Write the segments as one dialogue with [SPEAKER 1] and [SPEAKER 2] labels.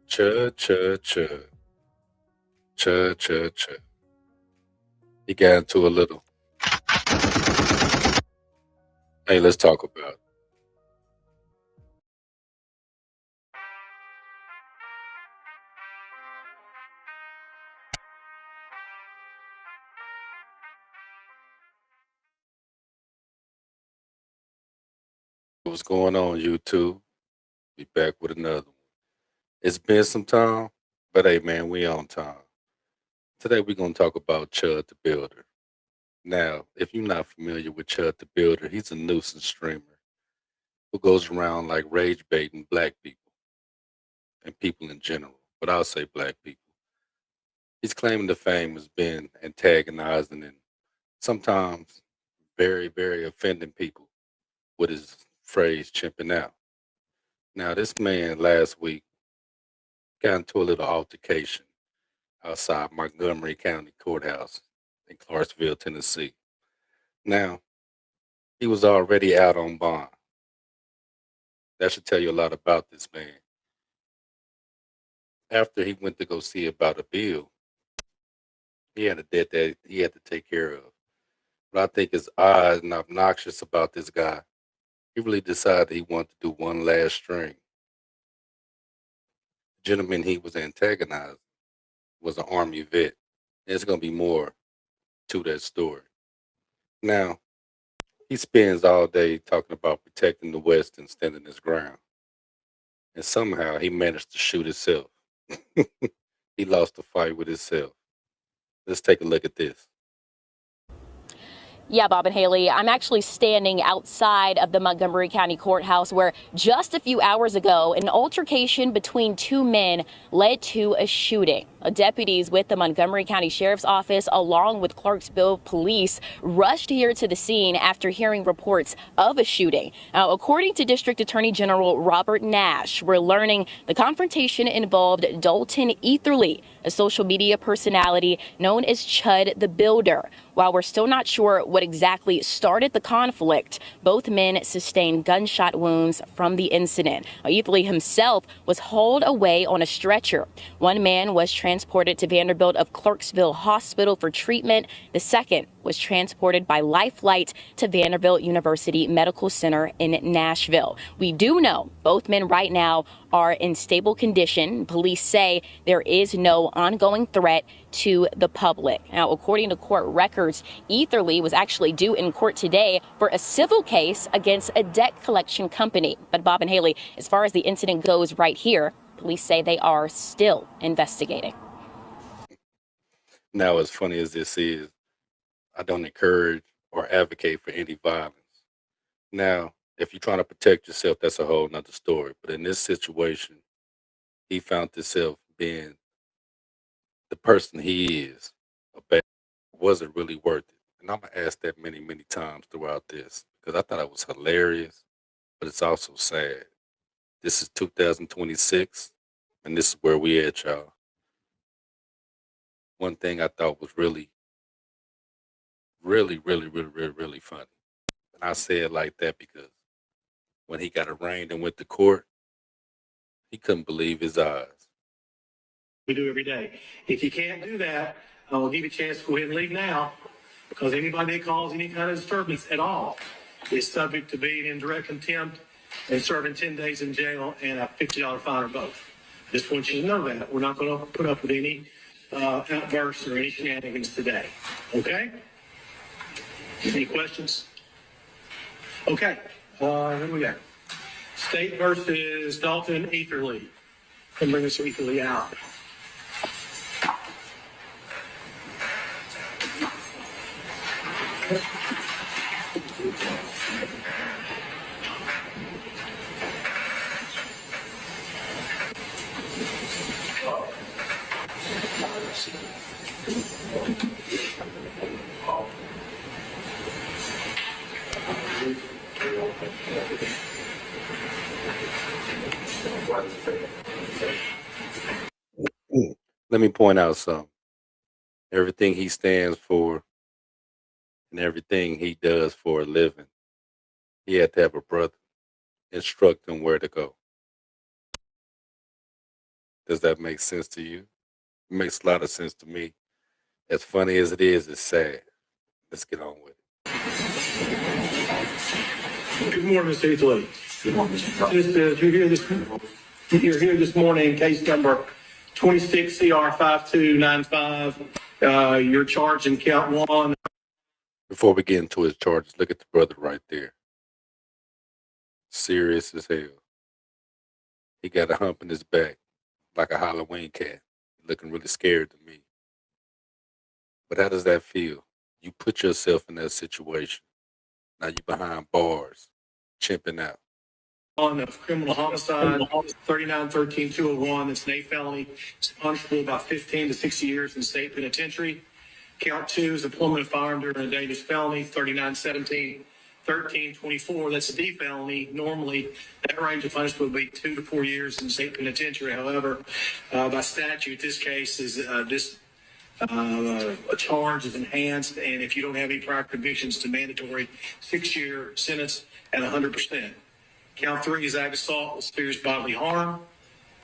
[SPEAKER 1] Chud, chud, chud. Chud, chud, chud. He got into a little, hey, let's talk about what's going on, YouTube. Be back with another one. It's been some time, but hey, man, we on time. Today we're going to talk about Chud the Builder. Now, if you're not familiar with Chud the Builder, he's a nuisance streamer who goes around like rage baiting black people and people in general, but I'll say black people. He's claiming the fame has been antagonizing and sometimes very, very offending people with his phrase chimping out. Now, this man last week got into a little altercation outside Montgomery County Courthouse in Clarksville, Tennessee. Now, he was already out on bond. That should tell you a lot about this man. After he went to go see about a bill, he had a debt that he had to take care of. What I think is odd and obnoxious about this guy, he really decided he wanted to do one last string. The gentleman he was antagonizing was an Army vet. There's going to be more to that story. Now, he spends all day talking about protecting the West and standing his ground. And somehow he managed to shoot himself. He lost the fight with himself. Let's take a look at this.
[SPEAKER 2] Yeah, Bob and Haley, I'm actually standing outside of the Montgomery County Courthouse where just a few hours ago, an altercation between two men led to a shooting. Deputies with the Montgomery County Sheriff's Office, along with Clarksville Police, rushed here to the scene after hearing reports of a shooting. Now, according to District Attorney General Robert Nash, we're learning the confrontation involved Dalton Etherly, a social media personality known as Chud the Builder. While we're still not sure what exactly started the conflict, both men sustained gunshot wounds from the incident. Etherly himself was hauled away on a stretcher. One man was transported to Vanderbilt of Clarksville Hospital for treatment. The second was transported by Life Flight to Vanderbilt University Medical Center in Nashville. We do know both men right now are in stable condition. Police say there is no ongoing threat to the public. Now, according to court records, Etherly was actually due in court today for a civil case against a debt collection company. But Bob and Haley, as far as the incident goes right here, police say they are still investigating.
[SPEAKER 1] Now, as funny as this is, I don't encourage or advocate for any violence. Now, if you're trying to protect yourself, that's a whole nother story. But in this situation, he found himself being the person he is. A bad wasn't really worth it. And I'm gonna ask that many, many times throughout this because I thought it was hilarious, but it's also sad. This is 2026, and this is where we at, y'all. One thing I thought was really, really, really, really, really, really funny. And I say it like that because when he got arraigned and went to court, he couldn't believe his eyes.
[SPEAKER 3] We do every day. If you can't do that, I will give you a chance to go ahead and leave now, because anybody that calls any kind of disturbance at all is subject to being in direct contempt and serving 10 days in jail and a $50 fine or both. Just want you to know that. We're not going to put up with any outbursts or any shenanigans today. Okay? Any questions? Okay. Who we got? State versus Dalton Etherly. Come bring us Etherly out.
[SPEAKER 1] Let me point out something. Everything he stands for and everything he does for a living, he had to have a brother instruct him where to go. Does that make sense to you? It makes a lot of sense to me. As funny as it is, it's sad. Let's get on with it.
[SPEAKER 3] Good morning, Mr. Italy. You're here this morning, case number 26 CR 5295. You're charged in count one.
[SPEAKER 1] Before we get into his charges, look at the brother right there. Serious as hell. He got a hump in his back, like a Halloween cat. Looking really scared to me. But how does that feel? You put yourself in that situation. Now you're behind bars, chimping out.
[SPEAKER 3] Of criminal homicide, 39-13-201. That's an 8 felony. It's punishable by 15 to 60 years in state penitentiary. Count 2 is employment of firearm during a dangerous felony, 39-17-13-24. That's a D felony. Normally, that range of punishment would be 2 to 4 years in state penitentiary. However, by statute, this case is a charge is enhanced, and if you don't have any prior convictions, it's a mandatory 6-year sentence at 100%. Count 3 is aggravated assault with serious bodily harm,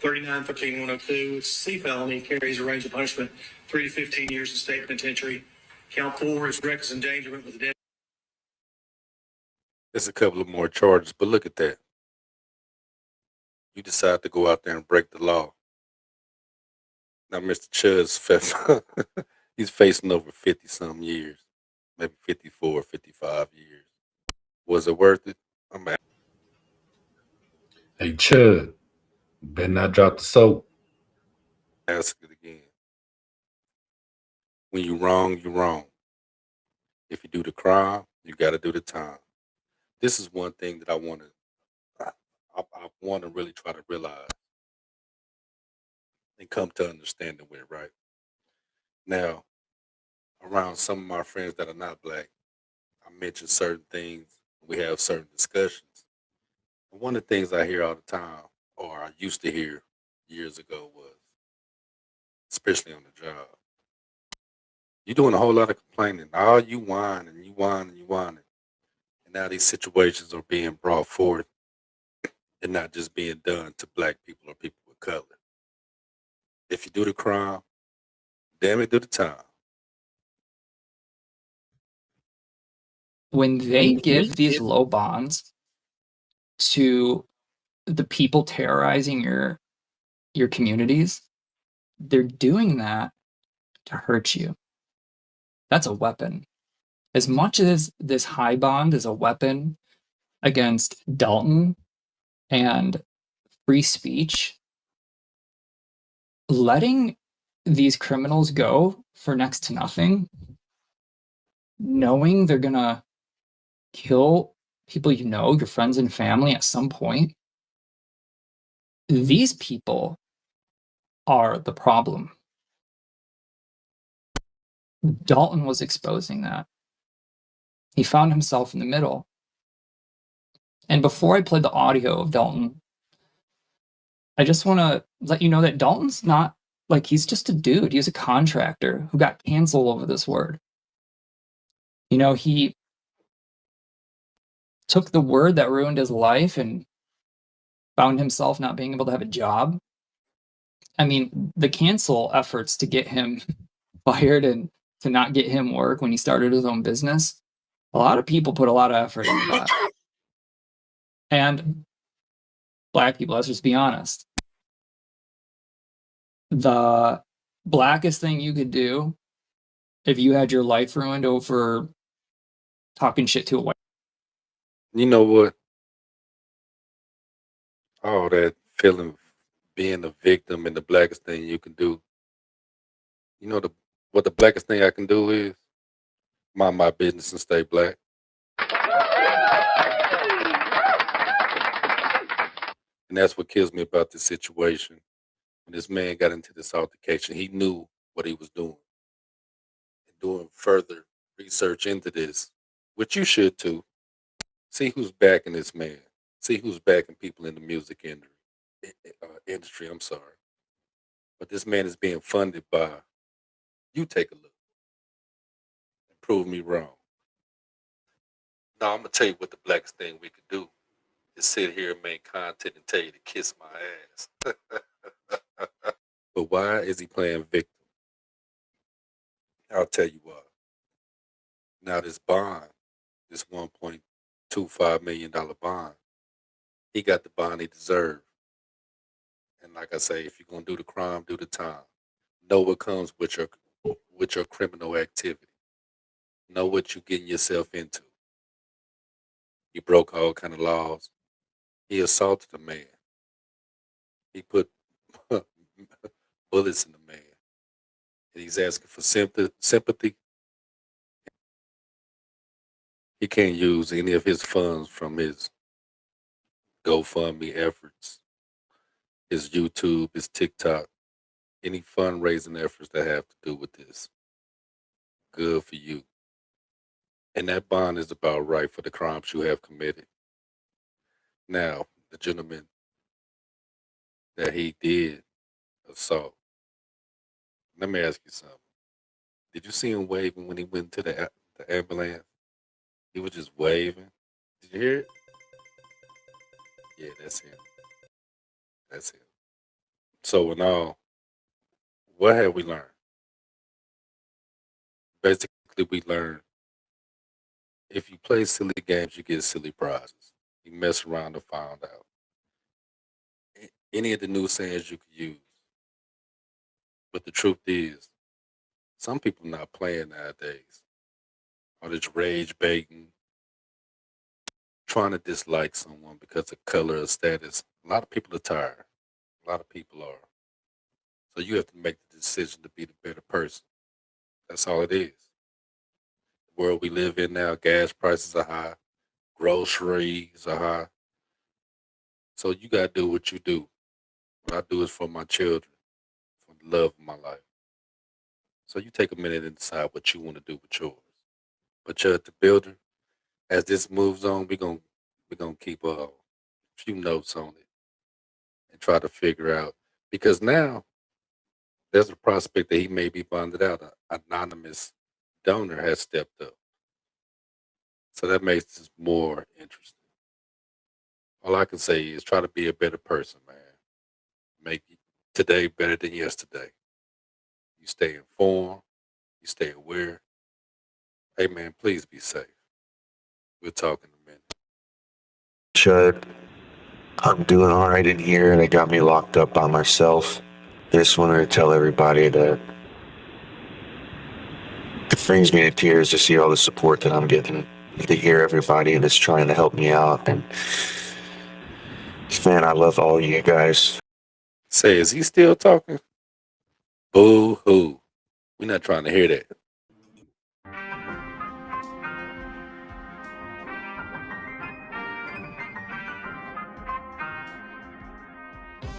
[SPEAKER 3] 39-13-102. It's a C felony, carries a range of punishment 3 to 15 years in state penitentiary. Count 4 is reckless endangerment with a death.
[SPEAKER 1] There's a couple of more charges, but look at that. You decide to go out there and break the law. Now, Mr. Chud's he's facing over 50-some years, maybe 54, 55 years. Was it worth it? I'm
[SPEAKER 4] Hey, Chud, better not drop the soap.
[SPEAKER 1] asking it again. When you're wrong, you're wrong. If you do the crime, you got to do the time. This is one thing that I want to really try to realize and come to understanding with, right? Now, around some of my friends that are not black, I mention certain things. We have certain discussions. And one of the things I hear all the time, or I used to hear years ago, was, especially on the job, you're doing a whole lot of complaining. Oh, you whine and you whine and you whine. And now these situations are being brought forth and not just being done to black people or people with color. If you do the crime, damn it, do the time.
[SPEAKER 5] When they give these low bonds to the people terrorizing your communities, they're doing that to hurt you. That's a weapon. As much as this high bond is a weapon against Dalton and free speech, letting these criminals go for next to nothing, knowing they're gonna kill people you know, your friends and family at some point, these people are the problem. Dalton was exposing that. He found himself in the middle. And before I played the audio of Dalton, I just want to let you know that Dalton's not, like, he's just a dude. He's a contractor who got canceled over this word. You know, he took the word that ruined his life and found himself not being able to have a job. I mean, the cancel efforts to get him fired and to not get him work when he started his own business, a lot of people put a lot of effort into that. And black people, let's just be honest. The blackest thing you could do if you had your life ruined over talking shit to a white.
[SPEAKER 1] You know what? All that feeling, being a victim, and the blackest thing you can do. You know what the blackest thing I can do is mind my business and stay black. And that's what kills me about this situation. When this man got into this altercation, he knew what he was doing. And doing further research into this, which you should too. See who's backing this man. See who's backing people in the music industry. I'm sorry. But this man is being funded by, you take a look and prove me wrong. Now, I'm going to tell you what the blackest thing we could do is sit here and make content and tell you to kiss my ass. why is he playing victim? I'll tell you why. Now this bond, this $1.25 million bond, he got the bond he deserved. And like I say, if you're gonna do the crime, do the time. Know what comes with your criminal activity. Know what you're getting yourself into. He broke all kind of laws. He assaulted a man. He put bullets in the man. And he's asking for sympathy. He can't use any of his funds from his GoFundMe efforts, his YouTube, his TikTok, any fundraising efforts that have to do with this. Good for you. And that bond is about right for the crimes you have committed. Now, the gentleman that he did assault, let me ask you something. Did you see him waving when he went to the ambulance? He was just waving. Did you hear it? Yeah, that's him. That's him. So in all, what have we learned? Basically, we learned if you play silly games, you get silly prizes. You mess around and find out. Any of the new sayings you could use. But the truth is, some people not playing nowadays. Or just rage baiting, trying to dislike someone because of color or status. A lot of people are tired. A lot of people are. So you have to make the decision to be the better person. That's all it is. The world we live in now, gas prices are high, groceries are high. So you gotta do what you do. What I do is for my children, for the love of my life. So you take a minute and decide what you want to do with yours. But Chud the Builder, as this moves on, we're gonna keep a few notes on it and try to figure out because now there's a prospect that he may be bonded out. An anonymous donor has stepped up. So that makes this more interesting. All I can say is try to be a better person, man. Make today better than yesterday. You stay informed, you stay aware. Hey, man, please be safe. We'll talk in a minute.
[SPEAKER 6] Chud, I'm doing all right in here. They got me locked up by myself. I just wanted to tell everybody that it brings me to tears to see all the support that I'm getting, to hear everybody that's trying to help me out. And man, I love all you guys.
[SPEAKER 1] Say, is he still talking? Boo hoo. We're not trying to hear that.